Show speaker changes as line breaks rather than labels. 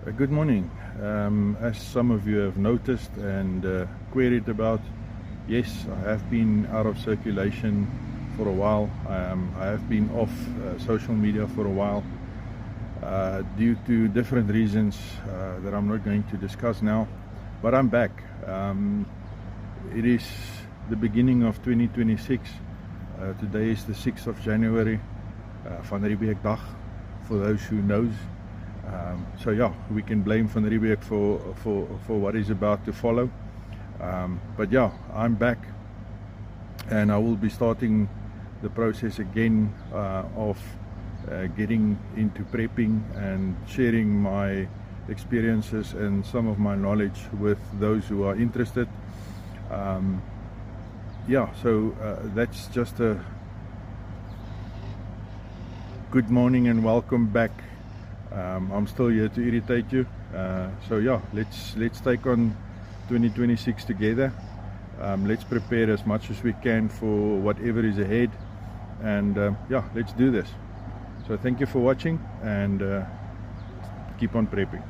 Good morning. As some of you have noticed and queried about, yes, I have been out of circulation for a while. I have been off social media for a while due to different reasons that I'm not going to discuss now. But I'm back. It is the beginning of 2026. Today is the 6th of January, Van Riebeeck Dag, for those who knows. So yeah, we can blame Van Riebeeck for what is about to follow. But yeah, I'm back, and I will be starting the process again of getting into prepping and sharing my experiences and some of my knowledge with those who are interested. Yeah, so that's just a good morning and welcome back. I'm still here to irritate you. So yeah, let's take on 2026 together. Let's prepare as much as we can for whatever is ahead, and yeah, let's do this. So thank you for watching, and keep on prepping.